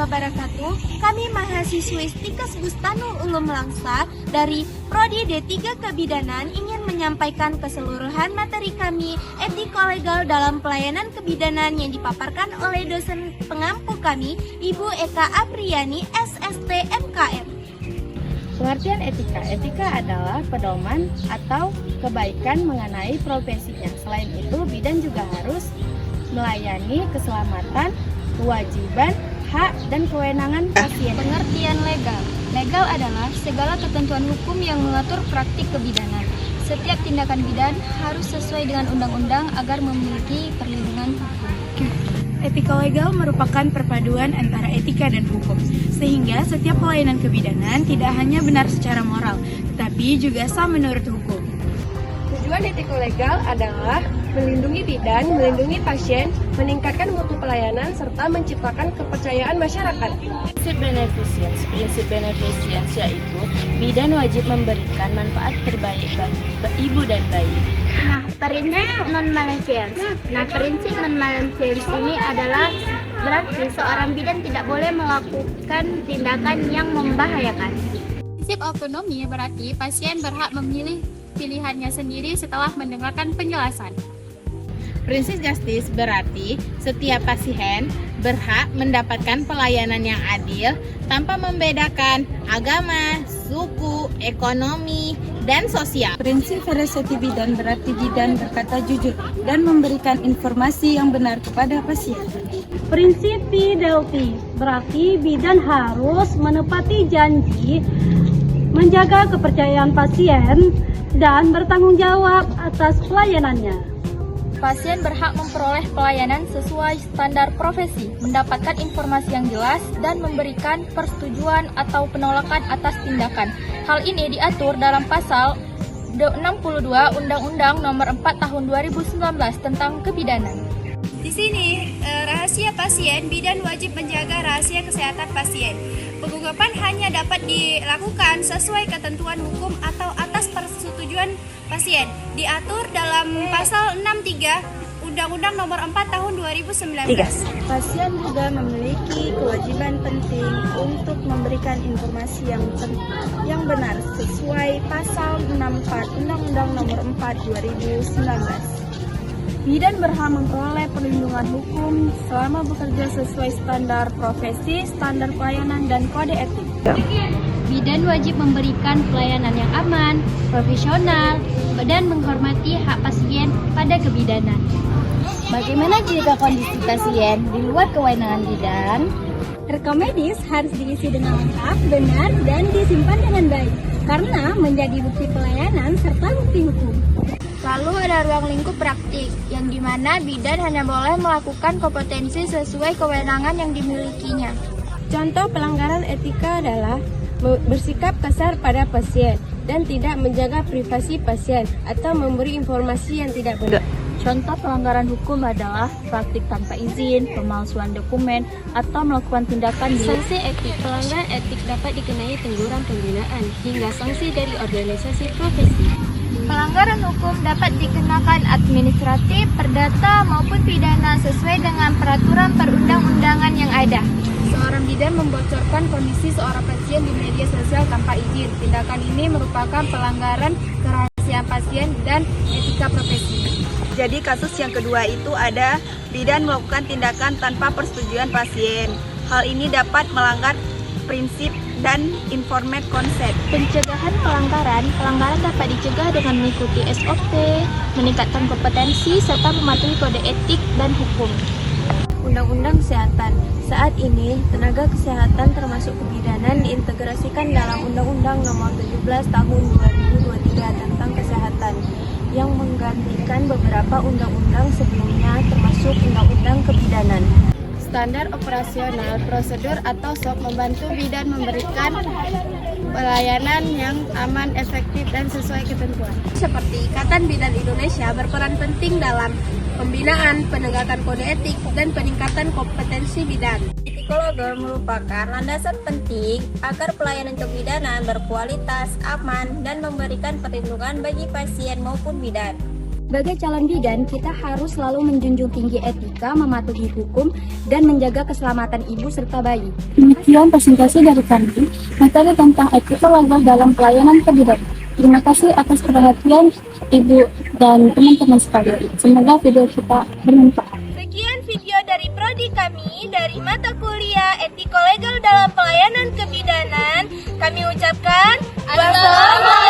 wabarakatuh. Kami mahasiswi Stikes Bustanul Ulum Langsa dari Prodi D3 Kebidanan ingin menyampaikan keseluruhan materi kami etiko-legal dalam pelayanan kebidanan yang dipaparkan oleh dosen pengampu kami, Ibu Eka Apriani, SST MKM. Pengertian etika. Etika adalah pedoman atau kebaikan mengenai profesinya. Selain itu, bidan juga harus melayani keselamatan, kewajiban, hak, dan kewenangan pasien. Pengertian legal. Legal adalah segala ketentuan hukum yang mengatur praktik kebidanan. Setiap tindakan bidan harus sesuai dengan undang-undang agar memiliki perlindungan hukum. Etika legal merupakan perpaduan antara etika dan hukum, sehingga setiap pelayanan kebidanan tidak hanya benar secara moral, tetapi juga sah menurut hukum. Tujuan etika legal adalah melindungi bidan, melindungi pasien, meningkatkan mutu pelayanan, serta menciptakan kepercayaan masyarakat. Prinsip beneficence yaitu bidan wajib memberikan manfaat terbaik bagi ibu dan bayi. Prinsip non-maleficence ini adalah berarti seorang bidan tidak boleh melakukan tindakan yang membahayakan. Prinsip autonomi berarti pasien berhak memilih pilihannya sendiri setelah mendengarkan penjelasan. Prinsip justice berarti setiap pasien berhak mendapatkan pelayanan yang adil tanpa membedakan agama, suku, ekonomi, dan sosial. Prinsip veracity bidan berarti bidan berkata jujur dan memberikan informasi yang benar kepada pasien. Prinsip fidelity berarti bidan harus menepati janji, menjaga kepercayaan pasien, dan bertanggung jawab atas pelayanannya. Pasien berhak memperoleh pelayanan sesuai standar profesi, mendapatkan informasi yang jelas, dan memberikan persetujuan atau penolakan atas tindakan. Hal ini diatur dalam pasal 62 Undang-Undang Nomor 4 Tahun 2019 tentang Kebidanan. Di sini, rahasia pasien, bidan wajib menjaga rahasia kesehatan pasien. Pengungkapan hanya dapat dilakukan sesuai ketentuan hukum atau atas persetujuan pasien. Diatur dalam pasal 63 Undang-Undang Nomor 4 Tahun 2019. Pasien juga memiliki kewajiban penting untuk memberikan informasi yang benar sesuai pasal 64 Undang-Undang Nomor 4 2019. Bidan berhak memperoleh perlindungan hukum selama bekerja sesuai standar profesi, standar pelayanan, dan kode etik. Bidan wajib memberikan pelayanan yang aman, profesional, dan menghormati hak pasien pada kebidanan. Bagaimana jika kondisi pasien di luar kewenangan bidan? Rekam medis harus diisi dengan lengkap, benar, dan disimpan dengan baik, karena menjadi bukti pelayanan serta bukti hukum. Lalu ada ruang lingkup praktik, yang dimana bidan hanya boleh melakukan kompetensi sesuai kewenangan yang dimilikinya. Contoh pelanggaran etika adalah bersikap kasar pada pasien dan tidak menjaga privasi pasien atau memberi informasi yang tidak benar. Contoh pelanggaran hukum adalah praktik tanpa izin, pemalsuan dokumen, atau melakukan tindakan di Sanksi etik. Pelanggar etik dapat dikenai teguran pembinaan hingga sanksi dari organisasi profesi. Pelanggaran hukum dapat dikenakan administratif, perdata, maupun pidana sesuai dengan peraturan perundang-undangan yang ada. Seorang bidan membocorkan kondisi seorang pasien di media sosial tanpa izin. Tindakan ini merupakan pelanggaran kerahasiaan pasien dan etika profesi. Jadi kasus yang kedua itu ada bidan melakukan tindakan tanpa persetujuan pasien. Hal ini dapat melanggar prinsip dan informed consent. Pencegahan pelanggaran dapat dicegah dengan mengikuti SOP, meningkatkan kompetensi, serta mematuhi kode etik dan hukum. Undang-Undang Kesehatan. Saat ini, tenaga kesehatan termasuk kebidanan diintegrasikan dalam Undang-Undang Nomor 17 Tahun 2023 tentang Kesehatan yang menggantikan beberapa undang-undang sebelumnya termasuk Undang-Undang Kebidanan. Standar operasional, prosedur atau SOP membantu bidan memberikan pelayanan yang aman, efektif, dan sesuai ketentuan. Seperti Ikatan Bidan Indonesia berperan penting dalam pembinaan, penegakan kode etik, dan peningkatan kompetensi bidan. Etikologi merupakan landasan penting agar pelayanan kebidanan berkualitas, aman, dan memberikan perlindungan bagi pasien maupun bidan. Sebagai calon bidan, kita harus selalu menjunjung tinggi etika, mematuhi hukum, dan menjaga keselamatan ibu serta bayi. Demikian presentasi dari kami, materi tentang etika legal dalam pelayanan kebidanan. Terima kasih atas perhatian Ibu dan teman-teman sekalian. Semoga video kita bermanfaat. Sekian video dari prodi kami dari mata kuliah Etiko Legal dalam Pelayanan Kebidanan. Kami ucapkan wassalamualaikum.